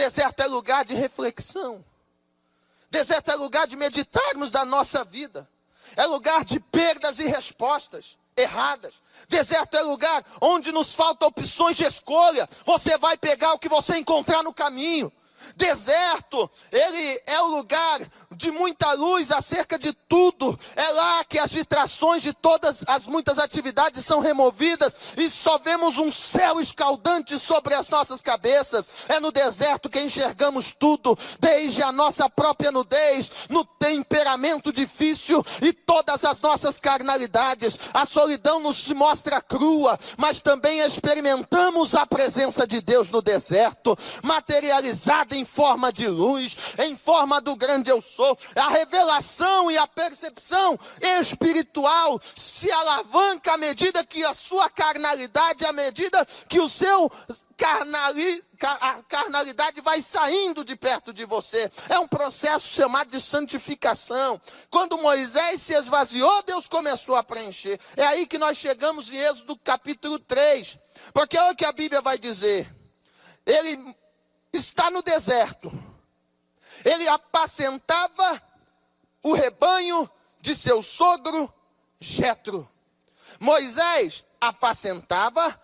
Deserto é lugar de reflexão. Deserto é lugar de meditarmos da nossa vida. É lugar de perdas e respostas erradas. Deserto é lugar onde nos faltam opções de escolha. Você vai pegar o que você encontrar no caminho. Deserto, ele é o lugar de muita luz acerca de tudo. É lá que as distrações de todas as muitas atividades são removidas e só vemos um céu escaldante sobre as nossas cabeças. É no deserto que enxergamos tudo, desde a nossa própria nudez, no temperamento difícil e todas as nossas carnalidades. A solidão nos mostra crua, mas também experimentamos a presença de Deus no deserto, materializada em forma de luz, em forma do grande eu sou. A revelação e a percepção espiritual se alavanca à medida que a sua carnalidade, à medida que o seu a carnalidade vai saindo de perto de você. É um processo chamado de santificação. Quando Moisés se esvaziou, Deus começou a preencher. É aí que nós chegamos em Êxodo capítulo 3. Porque olha o que a Bíblia vai dizer. Ele está no deserto. Ele apacentava o rebanho de seu sogro Jetro. Moisés apacentava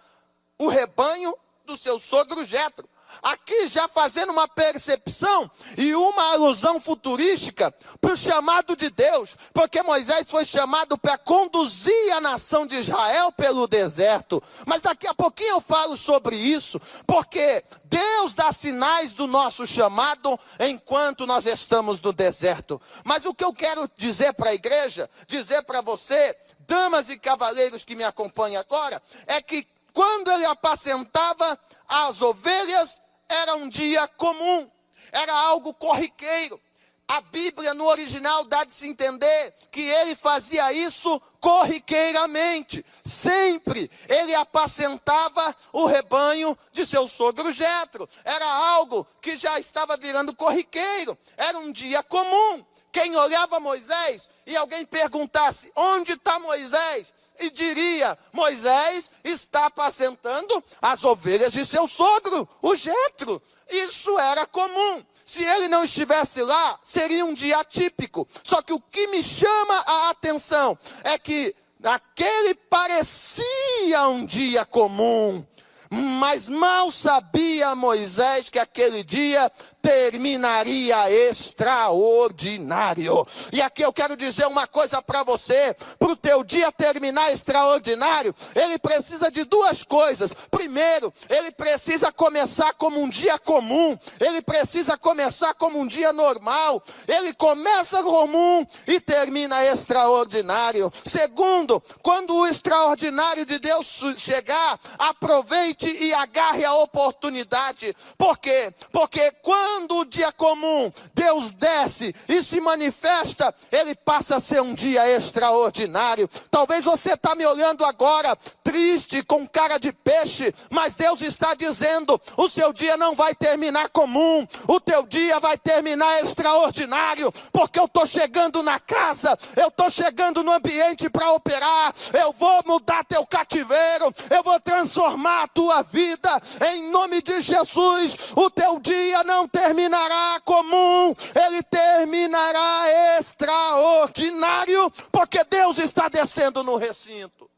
o rebanho do seu sogro Jetro. Aqui já fazendo uma percepção e uma alusão futurística para o chamado de Deus, porque Moisés foi chamado para conduzir a nação de Israel pelo deserto. Mas daqui a pouquinho eu falo sobre isso, porque Deus dá sinais do nosso chamado enquanto nós estamos no deserto. Mas o que eu quero dizer para a igreja, dizer para você, damas e cavaleiros que me acompanham agora, é que quando ele apacentava as ovelhas, era um dia comum, era algo corriqueiro. A Bíblia no original dá de se entender que ele fazia isso corriqueiramente. Sempre ele apacentava o rebanho de seu sogro Jetro. Era algo que já estava virando corriqueiro, era um dia comum. Quem olhava Moisés e alguém perguntasse, onde está Moisés? E diria, Moisés está apacentando as ovelhas de seu sogro, o Jetro. Isso era comum. Se ele não estivesse lá, seria um dia atípico. Só que o que me chama a atenção é que aquele parecia um dia comum. Mas mal sabia Moisés que aquele dia terminaria extraordinário. E aqui eu quero dizer uma coisa para você. Para o teu dia terminar extraordinário, ele precisa de duas coisas. Primeiro, ele precisa começar como um dia comum. Ele precisa começar como um dia normal. Ele começa comum e termina extraordinário. Segundo, quando o extraordinário de Deus chegar, aproveite e agarre a oportunidade. Por quê? Porque quando o dia comum Deus desce e se manifesta, ele passa a ser um dia extraordinário. Talvez você está me olhando agora triste, com cara de peixe, mas Deus está dizendo, o seu dia não vai terminar comum, o teu dia vai terminar extraordinário, porque eu estou chegando na casa, eu estou chegando no ambiente para operar, eu vou mudar teu cativeiro, eu vou transformar a tua vida, em nome de Jesus. O teu dia não terminará comum, ele terminará extraordinário, porque Deus está descendo no recinto.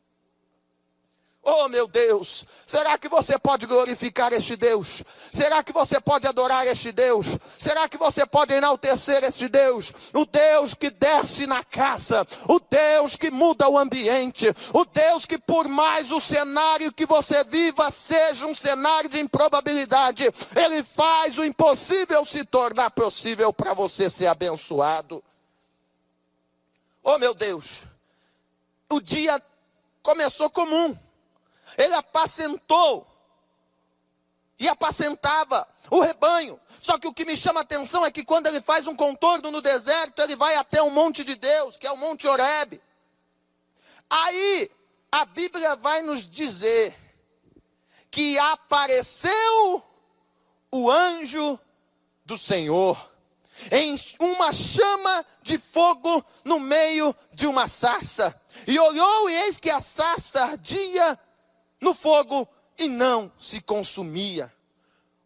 Oh meu Deus, será que você pode glorificar este Deus? Será que você pode adorar este Deus? Será que você pode enaltecer este Deus? O Deus que desce na casa, o Deus que muda o ambiente, o Deus que por mais o cenário que você viva seja um cenário de improbabilidade, ele faz o impossível se tornar possível para você ser abençoado. Oh meu Deus, o dia começou comum. Ele apacentou e apacentava o rebanho. Só que o que me chama a atenção é que quando ele faz um contorno no deserto, ele vai até o monte de Deus, que é o Monte Horebe. Aí a Bíblia vai nos dizer que apareceu o anjo do Senhor em uma chama de fogo no meio de uma sarça. E olhou e eis que a sarça ardia no fogo e não se consumia.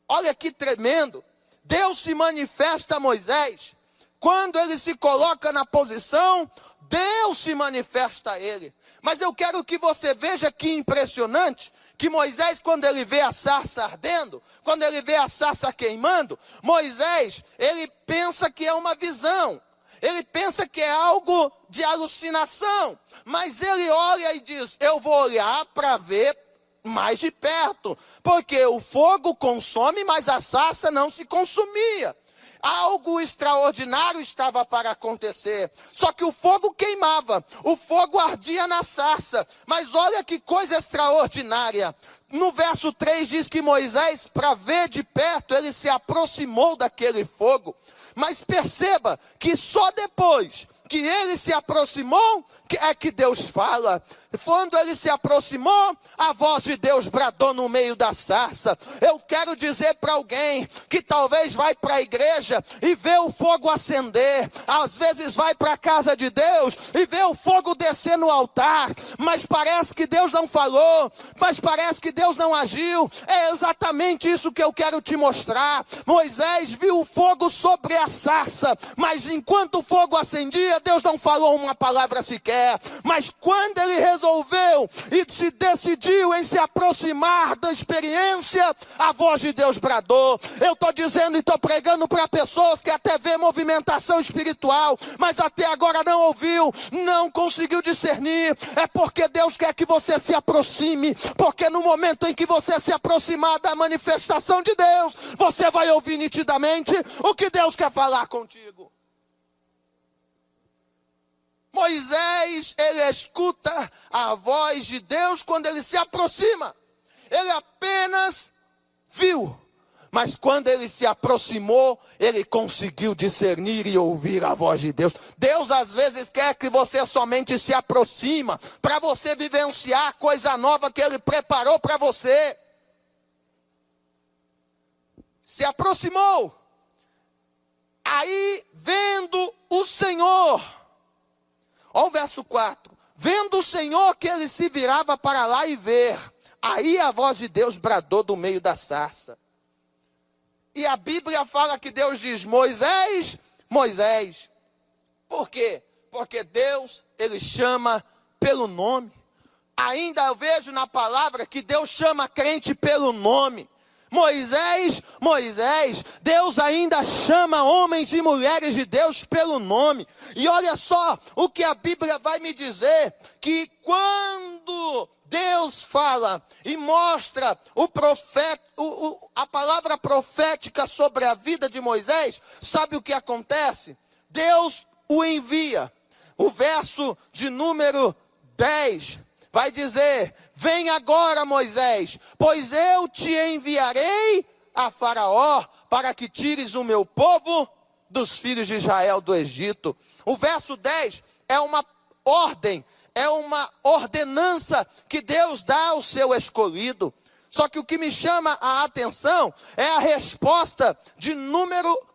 Olha que tremendo. Deus se manifesta a Moisés. Quando ele se coloca na posição, Deus se manifesta a ele. Mas eu quero que você veja que impressionante, que Moisés, quando ele vê a sarça ardendo, quando ele vê a sarça queimando, Moisés, ele pensa que é uma visão. Ele pensa que é algo de alucinação. Mas ele olha e diz, eu vou olhar para ver mais de perto. Porque o fogo consome, mas a sarça não se consumia. Algo extraordinário estava para acontecer. Só que o fogo queimava, o fogo ardia na sarça. Mas olha que coisa extraordinária. No verso 3 diz que Moisés, para ver de perto, ele se aproximou daquele fogo. Mas perceba que só depois que ele se aproximou, é que Deus fala. Quando ele se aproximou, a voz de Deus bradou no meio da sarça. Eu quero dizer para alguém que talvez vai para a igreja e vê o fogo acender. Às vezes vai para a casa de Deus e vê o fogo descer no altar. Mas parece que Deus não falou. Mas parece que Deus não agiu. É exatamente isso que eu quero te mostrar. Moisés viu o fogo sobre a sarça. Mas enquanto o fogo acendia, Deus não falou uma palavra sequer. Mas quando ele resolveu e se decidiu em se aproximar da experiência, a voz de Deus bradou. Eu estou dizendo e estou pregando para pessoas que até vê movimentação espiritual, mas até agora não ouviu, não conseguiu discernir. É porque Deus quer que você se aproxime, porque no momento em que você se aproximar da manifestação de Deus, você vai ouvir nitidamente o que Deus quer falar contigo. Moisés, ele escuta a voz de Deus quando ele se aproxima. Ele apenas viu, mas quando ele se aproximou, ele conseguiu discernir e ouvir a voz de Deus. Deus às vezes quer que você somente se aproxima, para você vivenciar a coisa nova que ele preparou para você. Se aproximou. Aí, vendo o Senhor, olha o verso 4. Vendo o Senhor que ele se virava para lá e ver. Aí a voz de Deus bradou do meio da sarça. E a Bíblia fala que Deus diz, Moisés, Moisés. Por quê? Porque Deus, ele chama pelo nome. Ainda eu vejo na palavra que Deus chama crente pelo nome. Moisés, Moisés, Deus ainda chama homens e mulheres de Deus pelo nome. E olha só o que a Bíblia vai me dizer, que quando Deus fala e mostra a palavra profética sobre a vida de Moisés, sabe o que acontece? Deus o envia. O verso de número 10 vai dizer, vem agora Moisés, pois eu te enviarei a Faraó, para que tires o meu povo dos filhos de Israel do Egito. O verso 10 é uma ordem, é uma ordenança que Deus dá ao seu escolhido. Só que o que me chama a atenção é a resposta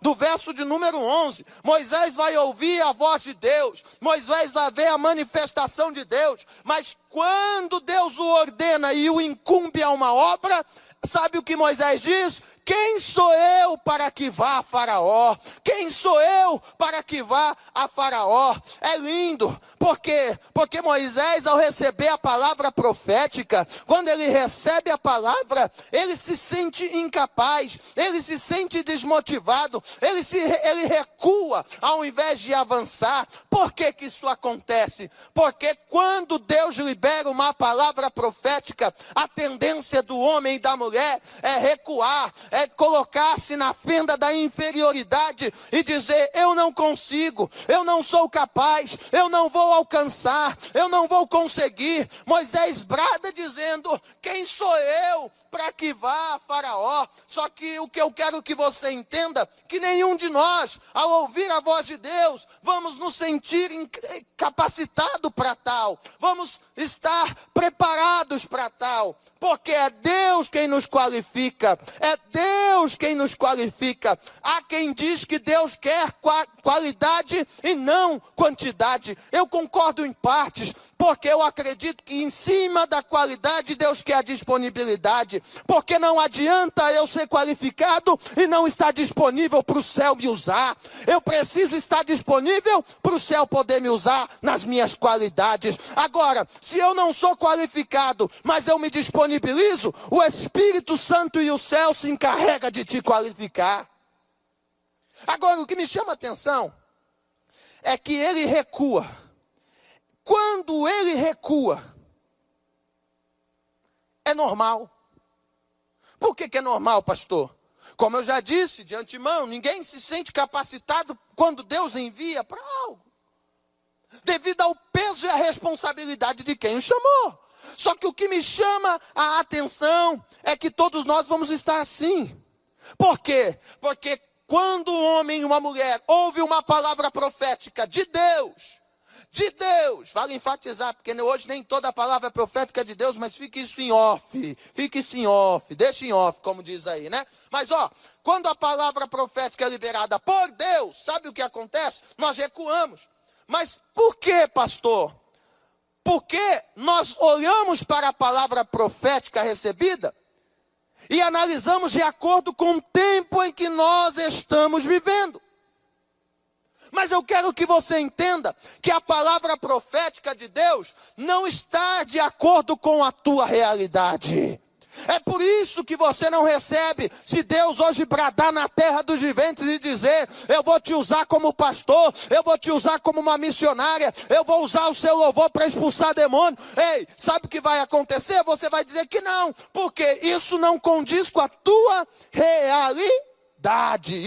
do verso de número 11. Moisés vai ouvir a voz de Deus. Moisés vai ver a manifestação de Deus. Mas quando Deus o ordena e o incumbe a uma obra, sabe o que Moisés diz? Quem sou eu para que vá a Faraó? Quem sou eu para que vá a Faraó? É lindo, por quê? Porque Moisés, ao receber a palavra profética, quando ele recebe a palavra, ele se sente incapaz, ele se sente desmotivado, ele recua ao invés de avançar. Por que que isso acontece? Porque quando Deus libera uma palavra profética, a tendência do homem e da mulher é recuar, é colocar-se na fenda da inferioridade e dizer, eu não consigo, eu não sou capaz, eu não vou alcançar, eu não vou conseguir. Moisés brada dizendo, quem sou eu para que vá a Faraó? Só que o que eu quero que você entenda, que nenhum de nós, ao ouvir a voz de Deus, vamos nos sentir capacitados para tal, vamos estar preparados para tal, porque é Deus quem nos qualifica, é Deus quem nos qualifica. Há quem diz que Deus quer qualidade e não quantidade. Eu concordo em partes, porque eu acredito que em cima da qualidade Deus quer a disponibilidade. Porque não adianta eu ser qualificado e não estar disponível para o céu me usar. Eu preciso estar disponível para o céu poder me usar nas minhas qualidades. Agora, se eu não sou qualificado, mas eu me disponibilizo, o Espírito Santo e o céu se encarrega de te qualificar. Agora, o que me chama a atenção é que ele recua. Quando ele recua, é normal. Por que é normal, pastor? Como eu já disse de antemão, ninguém se sente capacitado quando Deus envia para algo, devido ao peso e à responsabilidade de quem o chamou. Só que o que me chama a atenção é que todos nós vamos estar assim. Por quê? Porque quando um homem e uma mulher ouve uma palavra profética de Deus, vale enfatizar, porque hoje nem toda palavra é profética de Deus, mas fique isso em off, deixa em off, como diz aí, né? Mas quando a palavra profética é liberada por Deus, sabe o que acontece? Nós recuamos. Mas por que, pastor? Porque nós olhamos para a palavra profética recebida e analisamos de acordo com o tempo em que nós estamos vivendo. Mas eu quero que você entenda que a palavra profética de Deus não está de acordo com a tua realidade. É por isso que você não recebe. Se Deus hoje bradar na terra dos viventes e dizer: eu vou te usar como pastor, eu vou te usar como uma missionária, eu vou usar o seu louvor para expulsar demônio. Ei, sabe o que vai acontecer? Você vai dizer que não, porque isso não condiz com a tua realidade.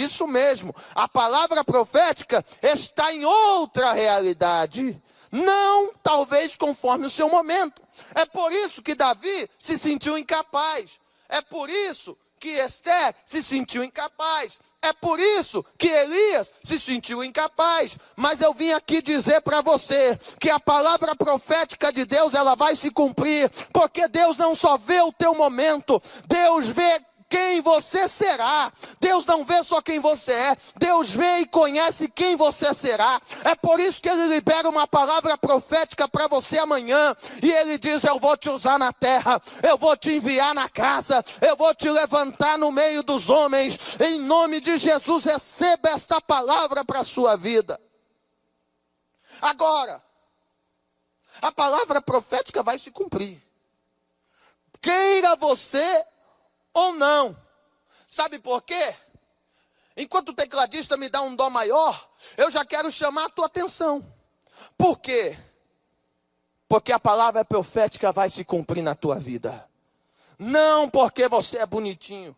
Isso mesmo, a palavra profética está em outra realidade. Não, talvez conforme o seu momento. É por isso que Davi se sentiu incapaz. É por isso que Esther se sentiu incapaz. É por isso que Elias se sentiu incapaz. Mas eu vim aqui dizer para você que a palavra profética de Deus, ela vai se cumprir. Porque Deus não só vê o teu momento, Deus vê quem você será. Deus não vê só quem você é, Deus vê e conhece quem você será. É por isso que Ele libera uma palavra profética para você amanhã, e Ele diz: eu vou te usar na terra, eu vou te enviar na casa, eu vou te levantar no meio dos homens. Em nome de Jesus, receba esta palavra para a sua vida. Agora, a palavra profética vai se cumprir, queira você ou não. Sabe por quê? Enquanto o tecladista me dá um dó maior, eu já quero chamar a tua atenção. Por quê? Porque a palavra profética vai se cumprir na tua vida. Não porque você é bonitinho,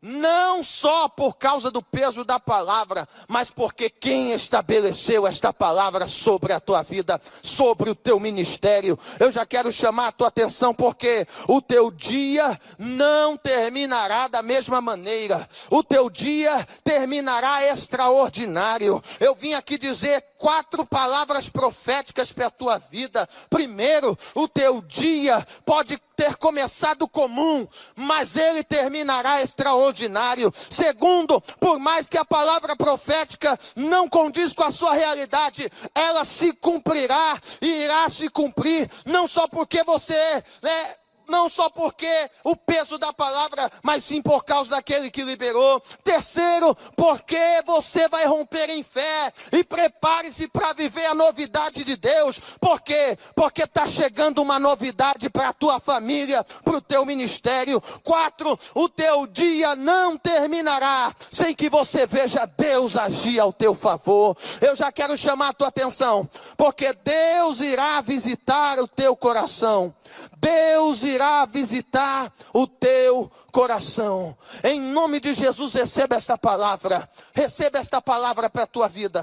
não só por causa do peso da palavra, mas porque quem estabeleceu esta palavra sobre a tua vida, sobre o teu ministério. Eu já quero chamar a tua atenção, porque o teu dia não terminará da mesma maneira. O teu dia terminará extraordinário. Eu vim aqui dizer 4 palavras proféticas para a tua vida. Primeiro, o teu dia pode ter começado comum, mas ele terminará extraordinário. Segundo, por mais que a palavra profética não condiz com a sua realidade, ela se cumprirá e irá se cumprir, não só porque não só porque o peso da palavra, mas sim por causa daquele que liberou. Terceiro, porque você vai romper em fé, e prepare-se para viver a novidade de Deus. Por quê? Porque está chegando uma novidade para a tua família, para o teu ministério. 4, o teu dia não terminará sem que você veja Deus agir ao teu favor. Eu já quero chamar a tua atenção, porque Deus irá visitar o teu coração. Deus irá visitar o teu coração. Em nome de Jesus, receba esta palavra. Receba esta palavra para a tua vida.